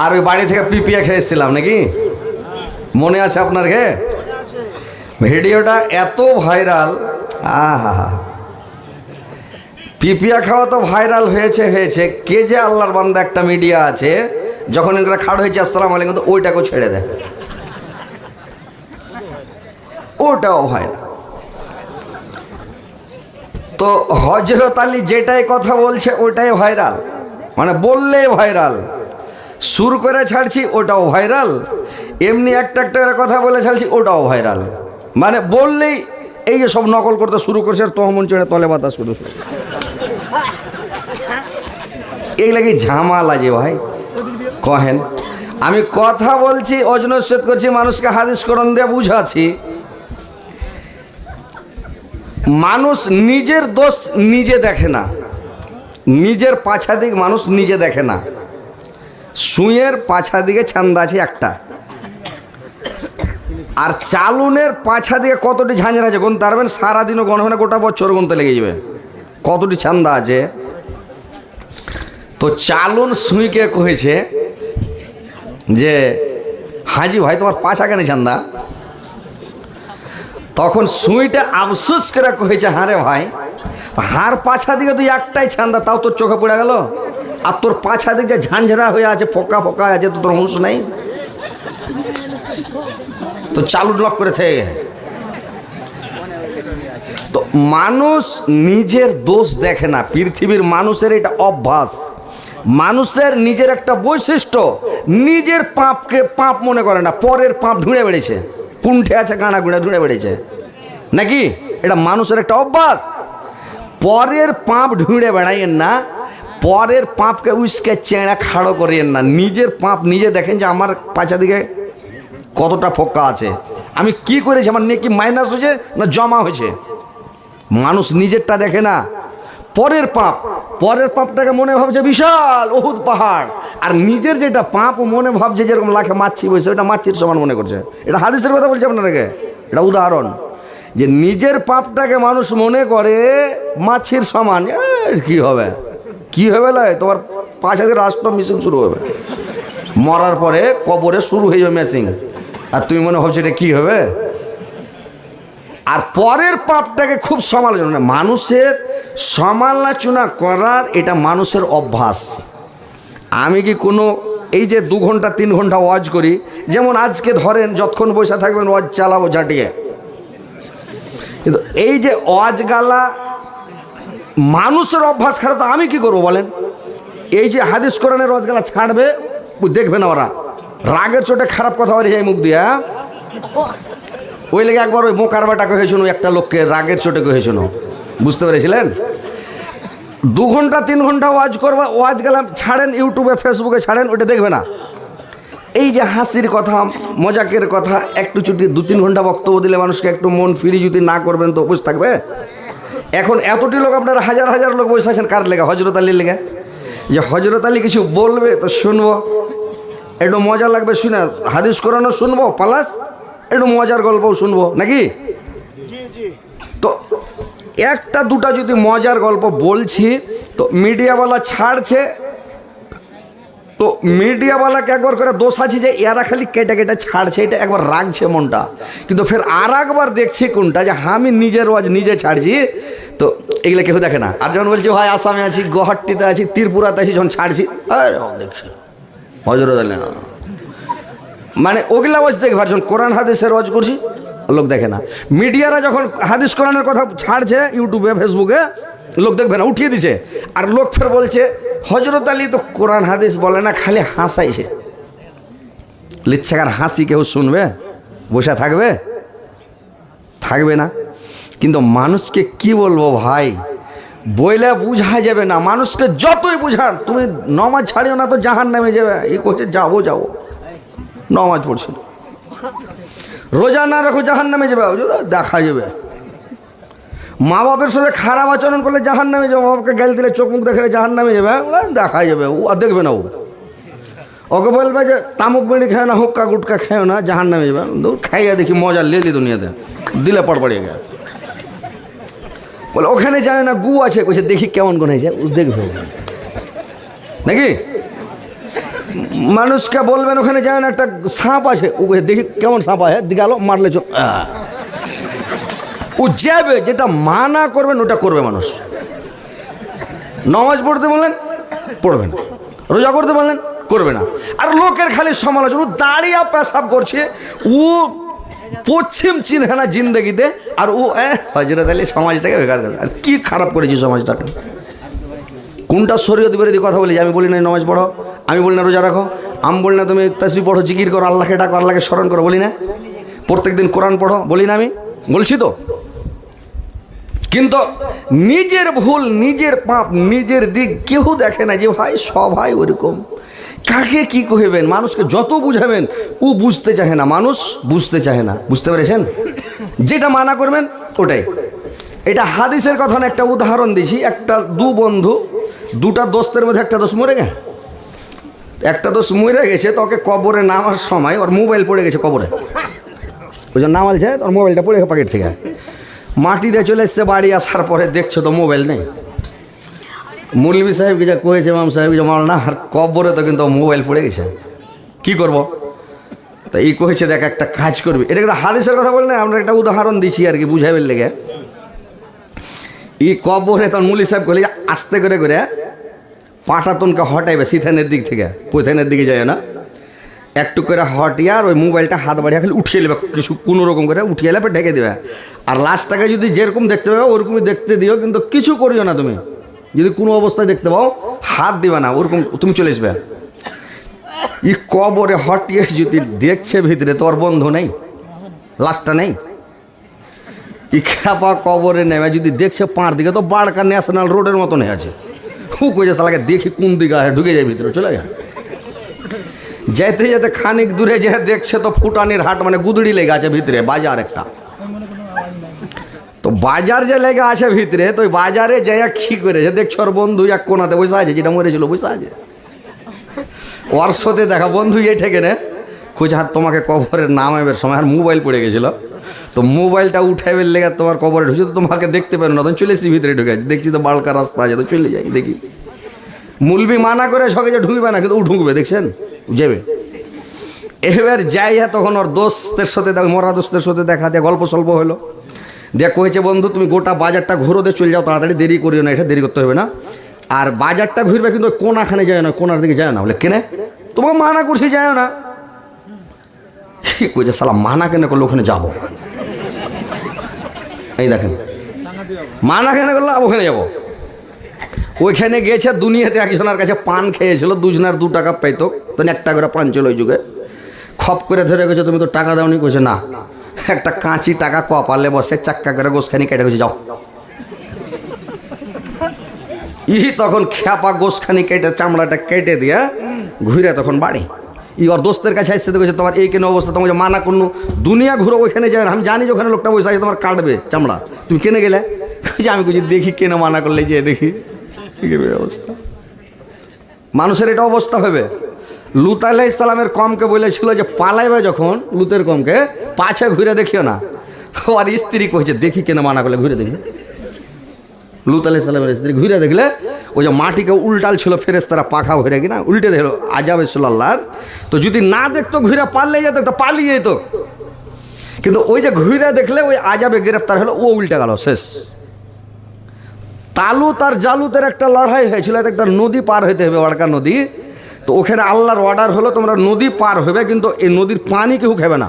আর ওই বাড়ি থেকে পিপিয়া খেয়েছিলাম নাকি, মনে আছে আপনার? কে ভিডিওটা এত ভাইরাল, আহা, পিপিয়া খাওয়া তো ভাইরাল হয়েছে। কে যে আল্লাহর বান্দা একটা মিডিয়া আছে, যখন এগুলো খাড় হয়েছে আসসালামু আলাইকুম, তো ওইটাকেও ছেড়ে দেয়, ওটাও হয় না। তো হযরত আলী যেটাই কথা বলছে ওটাই ভাইরাল, মানে বললেই ভাইরাল। সুর করে ছাড়ছি ওটাও ভাইরাল, এমনি একটা করে কথা বলে ছাড়ছি ওটাও ভাইরাল। মানে বললেই এই যে সব নকল করতে শুরু করছে, আর তহমন চড়ে তলে বাতা শুরু। এইগুলা কি ঝামেলা যে ভাই কহেন। আমি কথা বলছি, অজনসেদ করছি, মানুষকে হাদিস কোরআন দিয়ে বুঝাচ্ছি। মানুষ নিজের দোষ নিজে দেখে না, নিজের পাছা দিক মানুষ নিজে দেখে না। সুঁয়ের পাছা দিকে ছান্দা আছে একটা, আর চালুনের পাছা দিকে কতটি ঝাঁঝরা আছে গুনতে পারবেন? সারাদিনও গণ হবে না, গোটা বছর গুনতে লেগে যাবে কতটি ছান্দা আছে। তো চালুন সুঁইকে কহেছে যে হাজি ভাই তোমার পাছা কেন ছান্দা? তখন সুঁইটা আফসোস করে কহেছে, হ্যাঁ রে ভাই, হাড় পাছা দিকে তুই একটাই ছান্দা, তাও তোর চোখে পড়ে গেল, আর তোর পাছা দিকে যে ঝাঁঝরা হয়ে আছে, ফোকা ফোকা আছে, তো তোর হুঁশ নেই। তো চালু লক করে থেকে। তো মানুষ নিজের দোষ দেখে না, পৃথিবীর মানুষের এটা অভ্যাস। মানুষের নিজের একটা বৈশিষ্ট্য, নিজের পাপকে পাপ মনে করে না, পরের পাপ ঢুঁড়ে বেড়েছে, কুণ্ঠে আছে গাঁড়া গুঁড়ে ঢুঁড়ে বেড়েছে নাকি, এটা মানুষের একটা অভ্যাস। পরের পাপ ঢুঁড়ে বেড়াইয়েন না, পরের পাপকে উস্কে চেঁড়া খাড়ো করিয়েন না। নিজের পাপ নিজে দেখেন যে আমার পাছা দিকে কতটা ফোক্কা আছে, আমি কি করেছি, আমার নেকি মাইনাস হয়েছে না জমা হয়েছে। মানুষ নিজেরটা দেখে না, পরের পাপ, পরের পাপটাকে মনে ভাবছে বিশাল উহুদ পাহাড়, আর নিজের যেটা পাপ ও মনে ভাবছে যেরকম লাখে মাছি বসে, ওটা মাছির সমান মনে করছে। এটা হাদিসের কথা বলছে আপনাদেরকে, এটা উদাহরণ। যে নিজের পাপটাকে মানুষ মনে করে মাছির সমান, কি হবে কি হবে, তোমার পাঁচ হাজার রাষ্ট্র মিশিং শুরু হবে, মরার পরে কবরে শুরু হয়ে যাবে মেশিং, আর তুমি মনে ভাবছো এটা কি হবে। আর পরের পাপটাকে খুব সমালোচনা, মানুষের সমালোচনা করার এটা মানুষের অভ্যাস। আমি কি কোনো এই যে 2 ঘন্টা 3 ঘন্টা ওয়াজ করি, যেমন আজকে ধরেন যতক্ষণ বসে থাকবেন ওয়াজ চালাবো ঝাঁটিয়ে, কিন্তু এই যে ওয়াজ গালা মানুষের অভ্যাস খারাপ, তো আমি কি করবো বলেন? এই যে হাদিস কোরআনের ওয়াজ গালা ছাড়বে, দেখবে না ওরা রাগের চোটে খারাপ কথা বলে যায় মুখ দিয়ে। ওই লেগে একবার ওই মোকারবাটা কহেছিল একটা লোককে, রাগের চোটে কহেছিল, বুঝতে পেরেছিলেন? 2 ঘন্টা 3 ঘন্টা ওয়াজ করবা, ওয়াজ গেলাম ছাড়েন, ইউটিউবে ফেসবুকে ছাড়েন, ওটা দেখবে না। এই যে হাসির কথা, মজাকের কথা, একটু চুটি 2-3 ঘন্টা বক্তব্য দিলে মানুষকে একটু মন ফিরি যদি না করবেন তো বসে থাকবে। এখন এতটি লোক, আপনারা হাজার হাজার লোক বসে আছেন কার লেগে? হযরত আলীর লেগে। যে হযরত আলী কিছু বলবে তো শুনবো, একটু মজা লাগবে শুনে, হাদিস কোরআনও শুনবো, প্লাস একটু মজার গল্পও শুনবো নাকি। তো একটা দুটা যদি মজার গল্প বলছি তো মিডিয়াওয়ালা ছাড়ছে, তো মিডিয়াওয়ালাকে একবার করে দোষ আছে যে এরা খালি কেটে কেটে ছাড়ছে, এটা একবার রাখছে মনটা। কিন্তু ফের আর একবার দেখছি কোনটা, যে আমি নিজের ওয়াজ নিজে ছাড়ছি, তো এগুলো কেউ দেখে না। আর যখন বলছি ভাই আসামে আছি, গুয়াহাটিতে আছি, ত্রিপুরাতে আছি, যখন ছাড়ছি দেখছি হযরত আলী, মানে ওগুলা ওয়াজ দেখবে। যখন কোরআন হাদিসের ওয়াজ করছি লোক দেখে না। মিডিয়ারা যখন হাদিস কোরআনের কথা ছাড়ছে ইউটিউবে ফেসবুকে, লোক দেখবে না, উঠিয়ে দিছে। আর লোক ফের বলছে হযরত আলী তো কোরআন হাদিস বলে না, খালি হাসাইছে। লিচ্ছাকার হাসি কেউ শুনবে? বসে থাকবে? থাকবে না। কিন্তু মানুষকে কি বলবো ভাই, বইলে বুঝা যাবে না। মানুষকে যতই বুঝান, তুমি নমাজ ছাড়িও না তো জাহান নামে যাবে, এই করছে যাবো যাবো, নমাজ পড়ছি, রোজা না রাখো জাহান নামে যাবে, দেখা যাবে। মা বাপের সাথে খারাপ আচরণ করলে জাহান নামে যাবে, মা বাপকে গাল দিলে চোখ মুখ দেখালে জাহান নামে যাবে, দেখা যাবে, ও দেখবে না। ওকে বলবে যে তামুক বেড়ি খেয়ে না, হুক্কা গুটকা খেও না, জাহান নামে যাবে। খাইয়া দেখি মজা লেলি দুনিয়াতে, দিলে পড়পড়িয়ে গেছে। বলে ওখানে যায় না, গু আছে, কইছে দেখি কেমন কোন হয়েছে, দেখবে নাকি। মানুষকে বলবেন ওখানে যেমন একটা সাপ আছে, ও দেখি কেমন সাপ আছে, দিকে আলো মারলে ও যাবে। যেটা মানা করবেন ওটা করবে মানুষ। নামাজ পড়তে বললেন পড়বে না, রোজা করতে বললেন করবে না। আর লোকের খালি সমালোচনা, ও দাঁড়িয়ে পেশাব করছে, ও পশ্চিম চিনহে না জিন্দগিতে, আর ও হজরত আলী সমাজটাকে বেকার করে। আর কি খারাপ করেছি সমাজটাকে। কোনটা শরীয়ত বিরোধী কথা বলি? আমি বলি না নামাজ পড়ো, আমি বলি না রোজা রাখো, আমি বলি না তুমি তাসবিহ পড়ো, জিকির করো, আল্লাহকে ডাকো, আল্লাহকে স্মরণ করো, বলি না? প্রত্যেকদিন কোরআন পড়ো, বলি না? আমি বলছি তো। কিন্তু নিজের ভুল, নিজের পাপ, নিজের দিক কেউ দেখে না যে ভাই সবাই ওরকম। কাকে কি কহিবেন? মানুষকে যত বুঝাবেন ও বুঝতে চাহে না, মানুষ বুঝতে চাহে না। বুঝতে পেরেছেন? যেটা মানা করবেন ওটাই। এটা হাদিসের কথা না, একটা উদাহরণ দিছি। একটা দু বন্ধু, দুটা দোস্তের মধ্যে একটা দোস্ত মরে গেছে। একটা দোস্ত মরে গেছে, তোকে কবরে নামার সময় ওর মোবাইল পড়ে গেছে কবরে। ওই জন্য নামালছে, ওর মোবাইলটা পড়ে গেছে পকেট থেকে। মাটি দিয়ে চলে এসছে, বাড়ি আসার পরে দেখছো তো মোবাইল নেই। মৌলভী সাহেবকে যা কয়েছে, ইমাম সাহেবকে যে মাওলানা, আর কবরে তো কিন্তু মোবাইল পড়ে গেছে, কি করব? তা এই কয়েছে দেখ একটা কাজ করবি। এটা কিন্তু হাদিসের কথা বলে না, আমরা একটা উদাহরণ দিচ্ছি আর কি বুঝাইবার লেগে। এই কবরে তখন মৌলভী সাহেব বলে আস্তে করে করে পাটাতনকে হটাইবে সিথানের দিক থেকে, পৈথানের দিকে যায় না, একটু করে হটিয়ে আর ওই মোবাইলটা হাত বাড়িয়ে খালি উঠিয়ে নেবে, কিছু কোনো রকম করে উঠিয়ে এলে ঢেকে দেবে। আর লাস্টটাকে যদি যেরকম দেখতে পাবে ওরকমই দেখতে দিও, কিন্তু কিছু করিও না। তুমি যদি কোনো অবস্থায় দেখতে পাও হাত দিবে না, ওরকম তুমি চলে আসবে। ই কবরে হটিয়ে যদি দেখছে ভিতরে, তোর বন্ধু নেই, লাস্টটা নেই। ই খেপা কবরে নেবে, যদি দেখছে পাঁড় দিকে, তো বাড়কা ন্যাশনাল রোডের মতন আছে। হু কইছে সালাকে দেখি কোন দিকে ঢুকে যায় ভিতরে, চলে যায়। যেতে যেতে খানিক দূরে যে দেখছে তো ফুটানির হাট, মানে গুদড়ি লেগে আছে ভিতরে, বাজার একটা। তো বাজার যে লেগে আছে ভিতরে, তো ওই বাজারে যাই কি করেছে দেখছো, ওর বন্ধু এক কোনাতে বসে আছে, যেটা মরেছিল বসে আছে। ওর সাথে দেখা বন্ধু এই ঠেকে নে খুঁজে, হাত তোমাকে কবরের নামাইবার সময় আর মোবাইল পড়ে গেছিলো, তো মোবাইলটা উঠাইবার লেগে তোমার কবরে ঢুকছে, তো তোমাকে দেখতে পারো না, তখন চলে এসেছি ভিতরে ঢুকে আছে, দেখছি তো বালকা রাস্তা আছে, তো চলে যাই। দেখি মুলবি মানা করে সকে যে ঢুকবে না, কিন্তু ও ঢুকবে, দেখছেন যাবে। এবার যাইয়া তখন ওর দোস্তের সাথে, মরা দোস্তের সাথে দেখা দিয়ে গল্প সল্প হলো। দেখ কয়েছে বন্ধু তুমি গোটা বাজারটা ঘুরো, দিয়ে চলে যাও, তাড়াতাড়ি দেরি করিও না, এটা দেরি করতে হবে না। আর বাজারটা ঘুরবে কিন্তু কোনাখানে যায় না, কোনার দিকে যায় না। বলে কেনে? তোমাকে মানা করছি যায় না। কইছে সালা মানা কেন করলো, ওখানে যাবো। এই দেখেন মানা কেন করলো, ওখানে যাবো। ওইখানে গেছে, দুনিয়াতে একজনের কাছে পান খেয়েছিল, দুজনের 2 টাকা পাইত, তখন 1 টাকা করে পান ছিল ওই যুগে। খপ করে ধরে গেছে, তুমি তো টাকা দাওনি। কইছে না, একটা কাঁচি টাকা কপালে বসে চাক্কা করে গোসখানি কেটে গেছে, যাও। ই তখন খেপা গোসখানি কেটে চামড়াটা কেটে দিয়ে ঘুরে তখন বাড়ি। ই ওর দোস্তের কাছে আসছে, তো কইছে তোমার এই কেন অবস্থা, তোমাকে মানা করলো, দুনিয়া ঘুরো, ওইখানে যায়। আমি জানি যে ওখানে লোকটা বসে আছে, তোমার কাটবে চামড়া, তুমি কেনে গেলে? আমি কইছি দেখি কেন মানা করলে, যে দেখি অবস্থা। মানুষের এটা অবস্থা হবে। লুত আলাইহিস সালামের কমকে বলেছিল যে পালাইবে যখন, লুতের কমকে পাছে ঘুরে দেখিও না। আর স্ত্রী কইছে দেখি কেন মানা করলে, ঘুরে দেখি। লুত আলাইহিস সালামের স্ত্রী ঘুরে দেখলে ওই যে মাটিকে উল্টাল ছিল, ফেরেশতারা পাখা ঘুরে কিনা উল্টে দেখলো, আযাব এসেছিল আল্লাহর। তো যদি না দেখতো ঘুরে পারলে যেত, তো পালিয়ে যেত। কিন্তু ওই যে ঘুরে দেখলে ওই আযাবে গ্রেফতার হলো, ও উল্টে গেল, শেষ। তালুত আর জালুতের একটা লড়াই হয়েছিল, একটা নদী পার হইতে হবে, ওয়াড়কা নদী। তো ওখানে আল্লাহর অর্ডার হলো তোমরা নদী পার হবে, কিন্তু এই নদীর পানি কেউ খাবে না।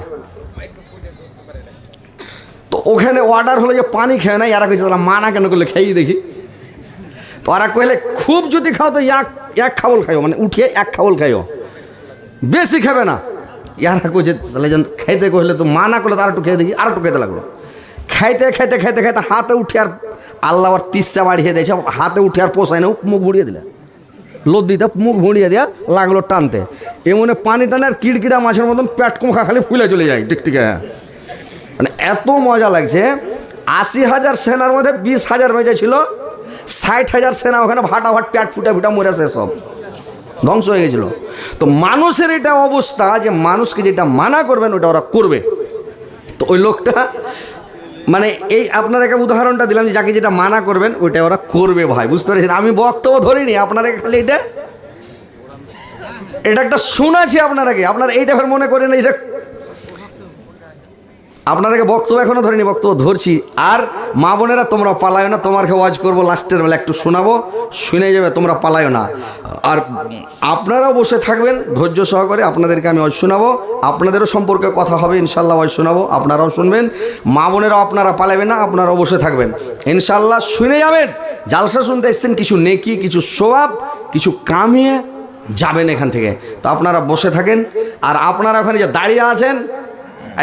তো ওখানে অর্ডার হলো যে পানি খেয়ে না, এরা কইছে মানা কেন করলে, খেয়ে দেখি। তো ওরা কইলে খুব যদি খাও তো এক খাবল খাইও, মানে উঠিয়ে 1 খাবল খাইও, বেশি খাবে না। ইয়ারা কইছে খাইতে কইলে তো মানা করলে, তার একটু খেয়ে দেখি, আর একটু খেতে লাগলো। খাইতে খাইতে খাইতে খাইতে হাতে উঠে, আর আল্লাহ আর 30টা বাড়িয়ে দিয়েছে, হাতে উঠে আর পোষায় না, মুখ ভুড়িয়ে দিলে, লোদ দিতে মুখ ভুড়িয়ে দেওয়া লাগলো টানতে। এমন পানি টানে আর কিড়কিড়া মাছের মতন পেট কুমখা খালি ফুলে চলে যায় টিকটিকে। মানে এত মজা লাগছে। 80,000 সেনার মধ্যে 20,000 বেঁচে ছিল, 60,000 সেনা ওখানে ভাটাভাট পেট ফুটা ফুটা মরেছে, সব ধ্বংস হয়ে গেছিল। তো মানুষের এটা অবস্থা যে মানুষকে যেটা মানা করবেন ওটা ওরা করবে। তো ওই লোকটা মানে এই আপনার একটা উদাহরণটা দিলাম যে যাকে যেটা মানা করবেন ওইটা ওরা করবে। ভাই বুঝতে পেরেছেন? আমি বক্তব্য ধরিনি, আপনারা খালি এটা এটা একটা শোনাছি আপনারাকে, আপনারা এইটা ফের মনে করেন এইটা আপনারাকে বক্তব্য এখনো ধরিনি, বক্তব্য ধরছি। আর মা বোনেরা তোমরা পালায় না, তোমাকে ওয়াজ করবো লাস্টের বেলা একটু শোনাবো, শুনে যাবে, তোমরা পালায় না। আর আপনারাও বসে থাকবেন ধৈর্য সহকারে, আপনাদেরকে আমি ওয়াজ শোনাবো, আপনাদেরও সম্পর্কে কথা হবে ইনশাল্লাহ, ওয়াজ শোনাবো, আপনারাও শুনবেন। মা বোনেরাও আপনারা পালাবেন না, আপনারাও বসে থাকবেন ইনশাল্লাহ, শুনে যাবেন। জালসা শুনতে এসছেন, কিছু নেকি, কিছু সওয়াব, কিছু কামিয়ে যাবেন এখান থেকে। তো আপনারা বসে থাকেন। আর আপনারা ওখানে যে দাঁড়িয়ে আছেন,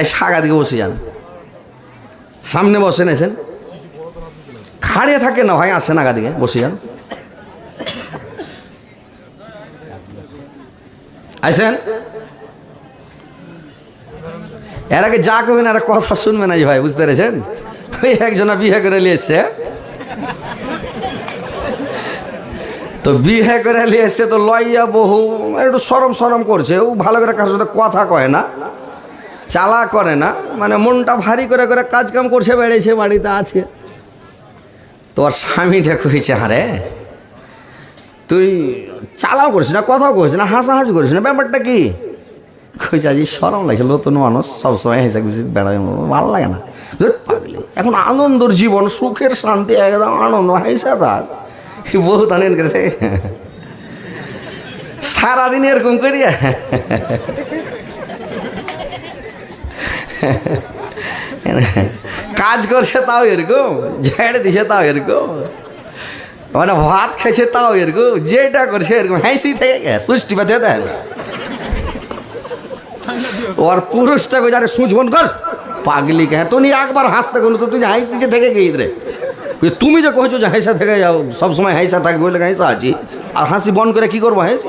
এই সাগা দিকে বসে যান, সামনে বসেন, এসেন, খাড়িয়ে থাকেন না ভাই, আসেন আগা দিকে বসে যান, আসেন। এর আগে যা করবেন আর কথা শুনবেন না ভাই, বুঝতে পেরেছেন? ওই একজনা বিয়ে করে নিয়ে এসছে, তো বিয়ে করে নিয়ে এসছে, তো লইয়া বহু একটু সরম সরম করছে, ও ভালো করে কারোর সাথে কথা কয় না, চালা করে না, মানে মনটা ভারী করে করে কাজ কাম করছে, বেড়েছে, বাড়িতে আছে। তোর স্বামীটা কইছে, আরে তুই চালাও করিস না, কথাও করিস না, হাসাহাসি করিস না, ব্যাপারটা কি? কইছে আজ সরম লাগছে, নতুন মানুষ সবসময় হেসে খুশি বেড়াবে, ভালো লাগে না। পাগলি, এখন আনন্দর জীবন, সুখের শান্তি, একদম আনন্দ, হেসে থাক। বহুত আনন্দ করেছে সারাদিন এরকম করিয়া, কাজ করছে তাও এরকম, ঝেড়ে দিছে তাও এরকম, মানে ভাত খাইছে তাও এরকম, যেটা করছে এরকম, হাসি থেকে সুষ্টি পাতে দেয় না। ওর পুরুষটাকে যারে সুঝবন কর, পাগলি কে তো নি একবার হাসতে কোনো, তো তুই হাসিছে থেকে গেই রে, তুমি যে কইছো যে হাসা থেকে যাও, সবসময় হাসা থাকবে বলে হাসা আছি, আর হাসি বন্ধ করে কি করবো? হাসি